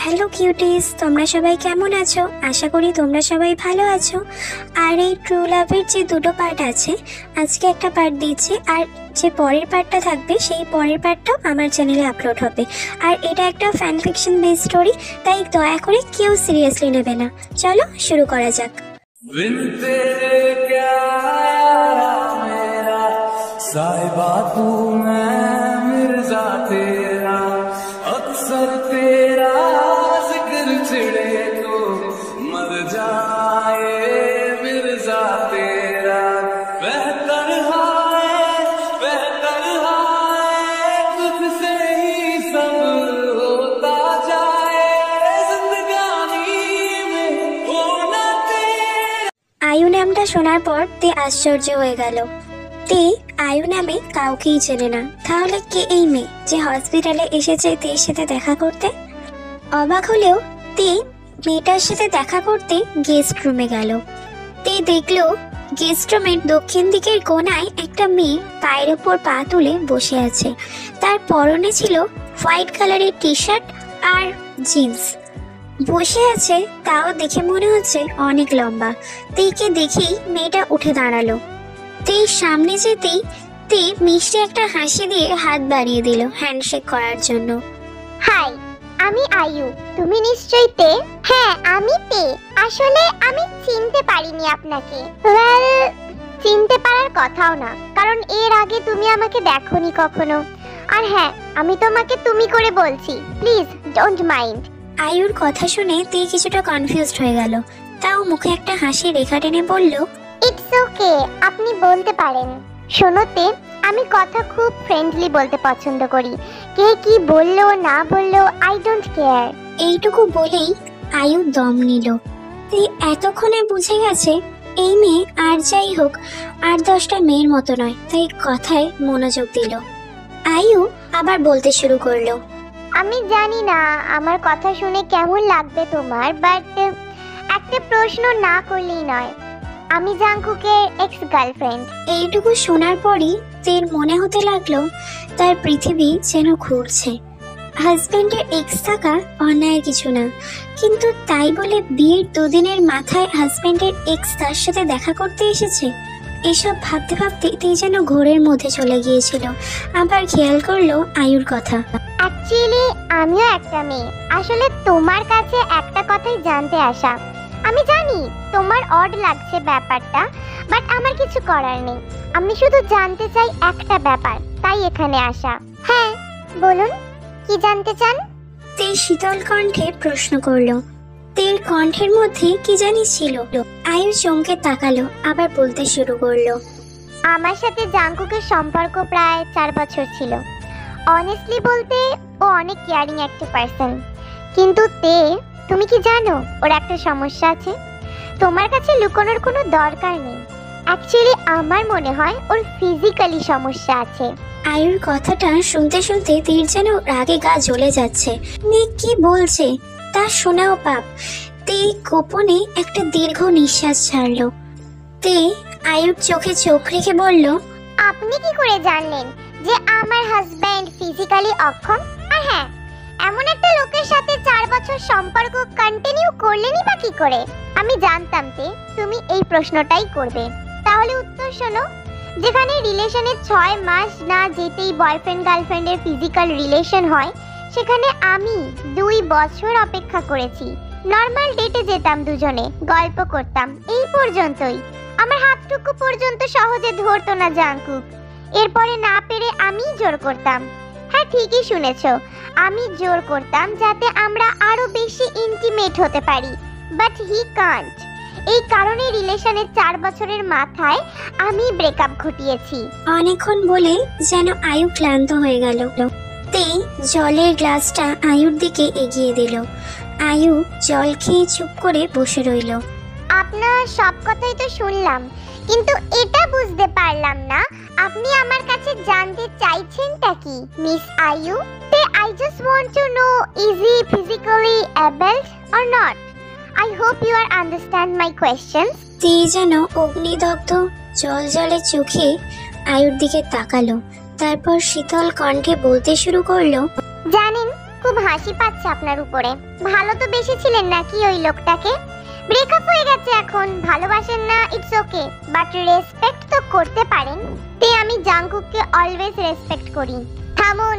Hello cuties, তোমরা সবাই কেমন আছো? আশা করি তোমরা সবাই ভালো আছো। আর এই ট্রু লাভের যে দুটো পার্ট আছে, আজকে একটা পার্ট দিচ্ছি, আর যে পরের পার্টটা থাকবে সেই পরের পার্টটাও আমার চ্যানেলে আপলোড হবে। আর এটা একটা ফ্যান ফিকশন বেস স্টোরি, তাই দয়া করে কেউ সিরিয়াসলি নেবে না। চলো শুরু করা যাক। साहिबा तू मैं मिर्जा तेरा, अक्सर तेरा जिक्र छिड़े तो मर जाए मिर्जा तेरा। बेहतर हाय तुझसे ही सब होता जाए, जिंदगानी में होना तेरा। আয়ু নামটা শোনার পর তে আশ্চর্য হয়ে গেল। তে আয়ু নামে কাউকেই চেনে না, তাহলে কে এই মেয়ে যে হসপিটালে এসেছে তের সাথে দেখা করতে? অবাক হলেও তে মেয়েটার সাথে দেখা করতে গেস্ট রুমে গেল। তে দেখলো গেস্ট রুমের দক্ষিণ দিকের কোণায় একটা মেয়ে পায়ের ওপর পা তুলে বসে আছে। তার পরনে ছিল হোয়াইট কালারের টি শার্ট আর জিন্স। বসে আছে, তাও দেখে মনে হচ্ছে অনেক লম্বা। তেকে দেখেই মেয়েটা উঠে দাঁড়ালো। তের সামনে যেতেই তে মিষ্টি একটা হাসি দিয়ে হাত বাড়িয়ে দিল হ্যান্ডশেক করার জন্য। হাই, আমি আয়ু। তুমি নিশ্চয়ই তে? হ্যাঁ, আমি তে। আসলে আমি চিনতে পারিনি আপনাকে। ওয়েল, চিনতে পারার কথাও না, কারণ এর আগে তুমি আমাকে দেখোনি কখনো। আর হ্যাঁ, আমি তোমাকে তুমি করে বলছি, প্লিজ ডোন্ট মাইন্ড। আয়ুর কথা শুনে তে কিছুটা কনফিউজড হয়ে গেল, তাও মুখে একটা হাসি রেখা টেনে বলল, ইটস ওকে, আপনি বলতে পারেন। শোনোতে, আমি কথা খুব ফ্রেন্ডলি বলতে পছন্দ করি। কে কি বললো না বললো, আই ডোন্ট কেয়ার। এইটুকু বলেই আয়ু দম নিল। তে এতক্ষণে বুঝে গেছে এই মেয়ে আর যাই হোক 8-10টা মেয়ের মতো নয়, তাই কথায় মনোযোগ দিল। আয়ু আবার বলতে শুরু করলো, আমি জানি না আমার কথা শুনে কেমন লাগবে তোমার, বাট একটা প্রশ্ন না করলেই নয়। আমি জাঙ্কুকের এক্স গার্লফ্রেন্ড। এইটুকু শোনার পরই তের মনে হতে লাগলো তার পৃথিবী যেন ঘুরছে। হাজবেন্ডের এক্স থাকা অন্যায় কিছু না, কিন্তু তাই বলে বিয়ের 2 দিনের মাথায় হাজবেন্ডের এক্স তার সাথে দেখা করতে এসেছে। এসব ভাবতে ভাবতে তে যেন ঘোরের মধ্যে চলে গিয়েছিল। আবার খেয়াল করলো আয়ুর কথা। অ্যাকচুয়ালি আমিও একটা মেয়ে। আসলে তোমার কাছে একটা কথাই জানতে আসা। আমি জানি তোমার অড লাগছে ব্যাপারটা, বাট আমার কিছু করার নেই। আমি শুধু জানতে চাই একটা ব্যাপার, তাই এখানে আসা। হ্যাঁ বলুন, কি জানতে চান? তে শীতল কণ্ঠে প্রশ্ন করলো। তের কণ্ঠের মধ্যে কি জানি ছিল। আয়ু চমকে তাকালো, আবার বলতে শুরু করলো, আমার সাথে জাঙ্কুকের সম্পর্ক প্রায় 4 বছর ছিল। অনেস্টলি বলতে ও অনেক কেয়ারিং একটা পার্সন। কিন্তু তে, তুমি কি জানো ওর একটা সমস্যা আছে? তোমার কাছে লুকানোর কোনো দরকার নেই। অ্যাকচুয়ালি আমার মনে হয় ওর ফিজিক্যালি সমস্যা আছে। আয়ুর কথাটা শুনতে শুনতে তীর যেন রাগে গা জ্বলে যাচ্ছে। মেয়ে কি বলছে তা শোনাও পাপ। তে গোপনে একটা দীর্ঘ নিঃশ্বাস ছাড়লো। তে আয়ুর চোখে চোখ রেখে বলল, আপনি কি করে জানলেন যে আমার হাজবেন্ড ফিজিক্যালি অক্ষম? আর হ্যাঁ, এমন একটা লোকের সাথে 4 বছর সম্পর্ক কন্টিনিউ করলেনই বা কি করে? আমি জানতাম যে তুমি এই প্রশ্নটাই করবে। তাহলে উত্তর শোনো। যেখানে রিলেশনের 6 মাস না যেতেই বয়ফ্রেন্ড গার্লফ্রেন্ডের ফিজিক্যাল রিলেশন হয়, সেখানে আমি 2 বছর অপেক্ষা করেছি। নর্মাল ডেটে যেতাম দুজনে, গল্প করতাম, এই পর্যন্তই। আমার হাতটুকু পর্যন্ত সহজে ধরতো না জাঙ্কুক। এরপরে না পেরে আমি জোর করতাম। হ্যাঁ, ঠিকই শুনেছ, আমি জোর করতাম যাতে আমরা আরো বেশি ইন্টিমেট হতে পারি, বাট হি কান্ট। এই কারণে রিলেশনের 4 বছরের মাথায় আমি ব্রেকআপ ঘটিয়েছি। অনেকক্ষণ বলে যেন আয়ু ক্লান্ত হয়ে গেল। তে জলের গ্লাসটা আয়ুর দিকে এগিয়ে দিল। আয়ু জল খেয়ে চুপ করে বসে রইল। আপনার সব কথাই তো শুনলাম, কিন্তু এটা বুঝতে পারলাম না আপনি আমার কাছে জানতে চাইছেনটা কি, মিস আয়ু? I just want to know, is he physically able or not? I hope you understand my questions. তে যেন অগ্নিদগ্ধ জল জলে চোখে আয়ুর দিকে তাকালো। তারপর শীতল কণ্ঠে বলতে শুরু করলো, জানেন খুব হাসি পাচ্ছে আপনার উপরে। ভালো তো বেসেছিলেন নাকি ওই লোকটাকে? ব্রেকআপ হয়ে গেছে এখন, ভালোবাসেন না, ইটস ওকে, বাট রেসপেক্ট তো করতে পারেন। আমি জাংকুককে অলওয়েজ রেসপেক্ট করি। থামুন,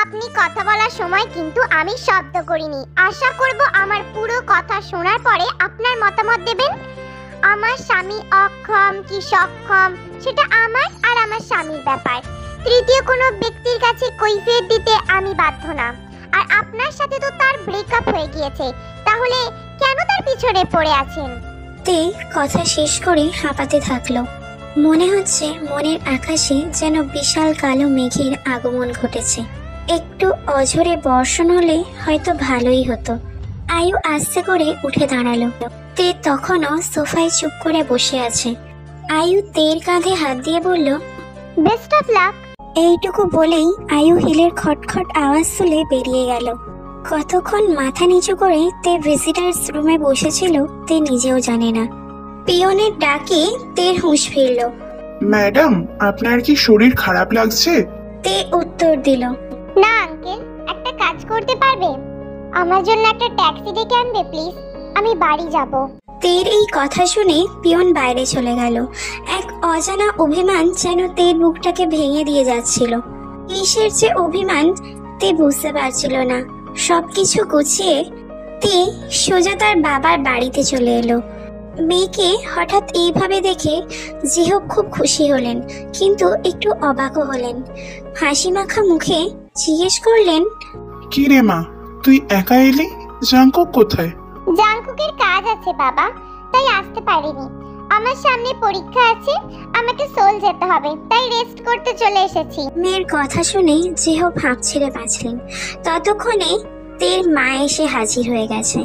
আপনি কথা বলার সময় কিন্তু আমি শব্দ করিনি। আশা করব আমার পুরো কথা শোনার পরে আপনার মতামত দেবেন। আমার স্বামী অক্ষম কি সক্ষম সেটা আমার আর আমার স্বামীর ব্যাপার। তৃতীয় কোনো ব্যক্তির কাছে কৈফিয়ত দিতে আমি বাধ্য না। আর আপনার সাথে তো তার ব্রেকআপ হয়ে গিয়েছে, তাহলে কেন তার পিছনে পড়ে আছেন? তে কথা শেষ করে হাঁপাতে থাকলো। মনে হচ্ছে মনের আকাশে যেন বিশাল কালো মেঘের আগমন ঘটেছে। একটু অঝরে বর্ষণ হলে হয়তো ভালোই হতো। আয়ু আস্তে করে উঠে দাঁড়ালো। তে তখনও সোফায় চুপ করে বসে আছে। আয়ু তের কাঁধে হাত দিয়ে বলল, বেস্ট অফ লাক। এইটুকু বলেই আয়ু হিলের খটখট আওয়াজ তুলে বেরিয়ে গেল। কতক্ষণ মাথা নিচু করে তে ভিজিটার্স রুমে বসেছিল তে নিজেও জানে না। পিয়নের ডাকে তের হুঁশ ফিরল। ম্যাডাম, আপনার কি শরীর খারাপ লাগছে? তে উত্তর দিল, না আঙ্কেল, একটা কাজ করতে পারবে? আমার জন্য একটা ট্যাক্সি ডেকে আনবে প্লিজ, আমি বাড়ি যাব। তের এই কথা শুনে পিয়ন বাইরে চলে গেল। এক অজানা অভিমান যেন তের বুকটাকে ভেঙে দিয়ে যাচ্ছিল। কিসের যে অভিমান তে বুঝতে পারছিল না। সবকিছু গুছিয়ে তে সোজা তার বাবার বাড়িতে চলে এলো। মেয়েকে হঠাৎ এইভাবে দেখে জিহব খুব খুশি হলেন, কিন্তু একটু অবাকও হলেন। হাসি মাখা মুখে জিজ্ঞেস করলেন, কি রে মা, তুই একা এলি? জাংকুক কোথায়? জাংকুকের কাজ আছে বাবা, তাই আসতে পারিনি। আমার সামনে পরীক্ষা আছে, আমাকে সোল যেতে হবে, তাই রেস্ট করতে চলে এসেছি। মেয়ের কথা শুনে জিহব হাঁপ ছেড়ে বাঁচলেন। ততক্ষণে তের মা এসে হাজির হয়ে গেছে।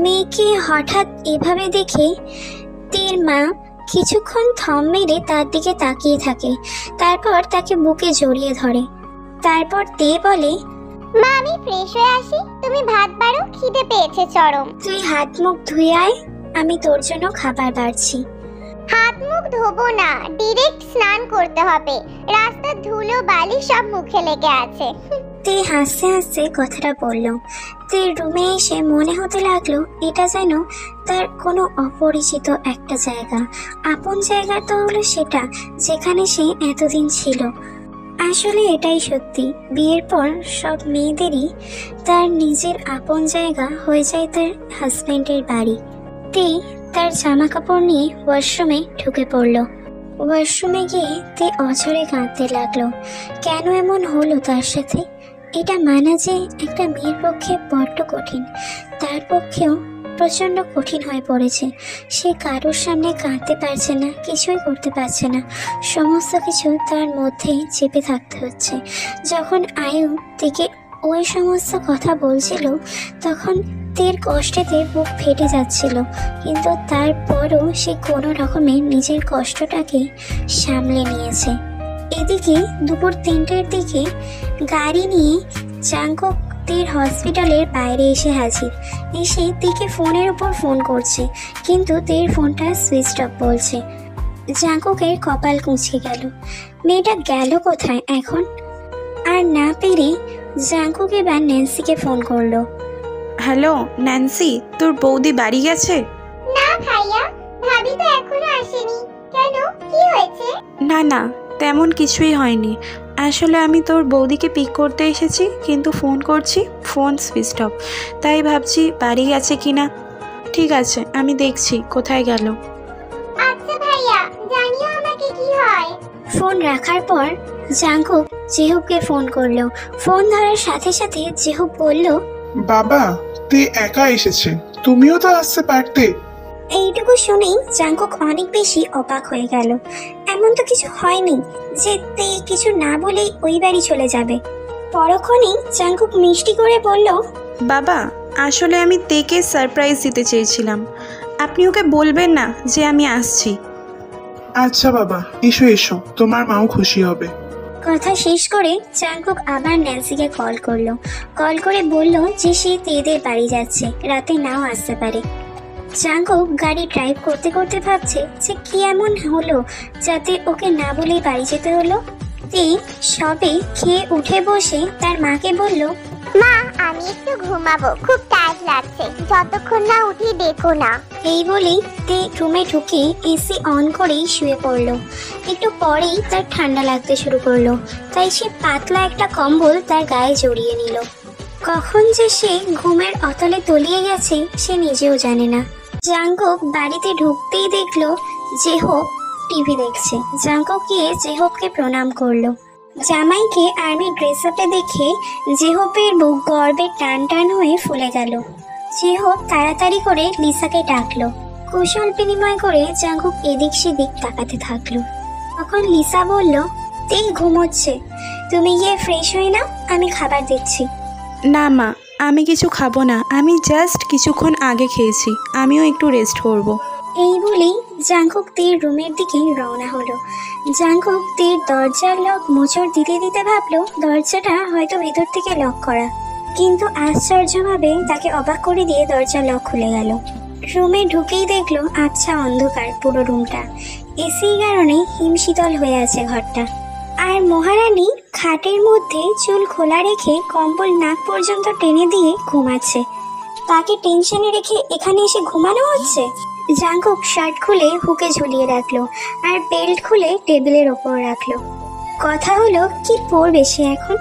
মেয়েকে হঠাৎ এভাবে দেখে তের মা কিছুক্ষণ থম মেরে তার দিকে তাকিয়ে থাকে। তারপর তাকে বুকে জড়িয়ে ধরে। তারপর তে বলে, মা আমি ফ্রেশ হয়ে আসি, তুমি ভাত বাড়ো, খিদে পেয়েছে চরম। তুই হাত মুখ ধুয়ে আয়, আমি তোর জন্য খাবার বাড়ছি। হাত মুখ ধোবো না, ডিরেক্ট স্নান করতে হবে, রাস্তার ধুলো বালি সব মুখে লেগে আছে। তে হাসতে হাসতে কথাটা বলল। তে রুমে এসে মনে হতে লাগলো এটা যেন তার কোনো অপরিচিত একটা জায়গা। আপন জায়গা তো হলো সেটা, যেখানে সে এতদিন ছিল। আসলে এটাই সত্যি, বিয়ের পর সব মেয়েদেরই তার নিজের আপন জায়গা হয়ে যায় তার হাজবেন্ডের বাড়ি। তে তার জামা কাপড় নিয়ে ওয়াশরুমে ঢুকে পড়লো। ওয়াশরুমে গিয়ে তে অঝরে কাঁদতে লাগলো। কেন এমন হলো তার সাথে? এটা মানা যে একটা মেয়ের পক্ষে বড্ড কঠিন, তার পক্ষেও প্রচণ্ড কঠিন হয়ে পড়েছে। সে কারোর সামনে কাঁদতে পারছে না, কিছুই করতে পারছে না। সমস্ত কিছু তার মধ্যেই চেপে থাকতে হচ্ছে। যখন আয়ু থেকে ওই সমস্ত কথা বলছিল তখন তের কষ্টেতে বুক ফেটে যাচ্ছিল, কিন্তু তারপরও সে কোনো রকমে নিজের কষ্টটাকে সামলে নিয়েছে। এদিকে দুপুর 3টের দিকে গাড়ি নিয়ে জাংকুক তের হসপিটালের বাইরে এসে হাজির। এসে তেকে ফোনের উপর ফোন করছে, কিন্তু তের ফোনটা সুইচ অফ বলছে। জাংকুকের কপাল কুঁচকে গেল। মেয়েটা গেল কোথায় এখন? আর না পেরে জাংকুক এবার ন্যান্সিকে ফোন করলো। হ্যালো ন্যান্সি, তোর বৌদি বাড়ি গেছে? না ভাইয়া, ভাবি তো এখনো আসেনি। কেন, কি হয়েছে? না না, তেমন কিছুই হয়নি। আসলে আমি তোর বৌদিকে পিক করতে এসেছি, কিন্তু ফোন করছি, ফোন সুইচ অফ। তাই ভাবছি বাড়ি গেছে কিনা। ঠিক আছে, আমি দেখছি কোথায় গেল। আচ্ছা ভাইয়া, জানিও আমাকে কি হয়। ফোন রাখার পর জাংকুক জেহুবকে ফোন করলো। ফোন ধরার সাথে সাথে জেহুব বলল, বাবা, তে একা এসেছে, তুমিও তো আসতে পারতে। এইটুকু শুনেই জাংকুক অনেক বেশি অবাক হয়ে গেল। এমন তো কিছু হয়নি যে তে কিছু না বলেই ওই বাড়ি চলে যাবে। পরক্ষণেই জাংকুক মিষ্টি করে বলল, বাবা, আসলে আমি তেকে সারপ্রাইজ দিতে চেয়েছিলাম। আপনি ওকে বলবেন না যে আমি আসছি। আচ্ছা বাবা, এসো এসো, তোমার মাও খুশি হবে। কথা শেষ করে জাংকুক আবার ন্যান্সিকে কল করলো। কল করে বলল যে সে তেদের বাড়ি যাচ্ছে, রাতে নাও আসতে পারে। জাংকুক গাড়ি ড্রাইভ করতে করতে ভাবছে যে কি এমন হলো যাতে ওকে না বলেই বাড়ি যেতে হলো। তে সবে খেয়ে উঠে বসে তার মাকে বলল, মা আমি একটু ঘুমাবো, খুব টায়ার্ড লাগছে, যতক্ষণ না উঠি দেখো না। এই বলেই তে রুমে ঢুকে এসি অন করেই শুয়ে পড়লো। একটু পরেই তার ঠান্ডা লাগতে শুরু করলো, তাই সে পাতলা একটা কম্বল তার গায়ে জড়িয়ে নিল। কখন যে সে ঘুমের অতলে তলিয়ে গেছে সে নিজেও জানে না। জাঙ্কুক বাড়িতে ঢুকতেই দেখলো জেহোপ টিভি দেখছে। জাঙ্কুক গিয়ে জেহোপকে প্রণাম করলো। জামাইকে আর্মি ড্রেস আপে দেখে জেহোপের বুক গর্বে টান টান হয়ে ফুলে গেল। জেহোপ তাড়াতাড়ি করে লিসাকে ডাকলো। কুশল বিনিময় করে জাঙ্কুক এদিক সেদিক তাকাতে থাকলো। তখন লিসা বলল, তে ঘুমোচ্ছে, তুমি গিয়ে ফ্রেশ হয়ে নাও, আমি খাবার দিচ্ছি। না মা, আমি কিছু খাবো না, আমি জাস্ট কিছুক্ষণ আগে খেয়েছি, আমিও একটু রেস্ট করব। এই বলেই জাঙ্কুক তের রুমের দিকে রওনা হলো। জাঙ্কুক তের দরজার লক মোচড় দিতে দিতে ভাবলো দরজাটা হয়তো ভেতর থেকে লক করা, কিন্তু আশ্চর্যভাবে তাকে অবাক করে দিয়ে দরজার লক খুলে গেল। রুমে ঢুকেই দেখলো আচ্ছা অন্ধকার পুরো রুমটা, এসির কারণে হিমশীতল হয়ে আছে ঘরটা। আর মহারানী খাটের মধ্যে চুল খোলা রেখে কম্বল নাক পর্যন্ত টেনে দিয়ে ঘুমাচ্ছে। তাকে টেনশনে রেখে এখানে এসে ঘুমানো হচ্ছে। জাঙ্কুক শার্ট খুলে হুকে ঝুলিয়ে রাখলো আর বেল্ট খুলে টেবিলের ওপর রাখলো। কথা হলো কি পরবে সে এখন।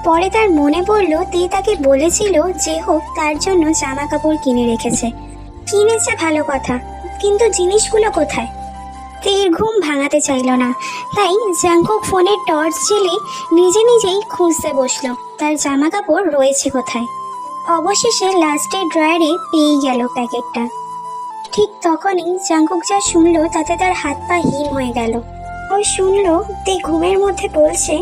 পরে তার মনে পড়লো তে তাকে বলেছিল যে হোক তার জন্য জামা কাপড় কিনে রেখেছে। কিনেছে ভালো কথা, কিন্তু জিনিসগুলো কোথায়? তের ঘুম ভাঙাতে চাইল না, তাই জাঙ্কুক ফোনের টর্চ জেলে নিজে নিজেই খুঁজতে বসলো তার জামা কাপড় রয়েছে কোথায়। অবশেষে লাস্টের ড্রয়ারে পেয়ে গেল প্যাকেটটা। ঠিক তখনই জাঙ্কুক যা শুনলো তাতে তার হাত পা হিম হয়ে গেল। ও শুনলো তে ঘুমের মধ্যে বলছে,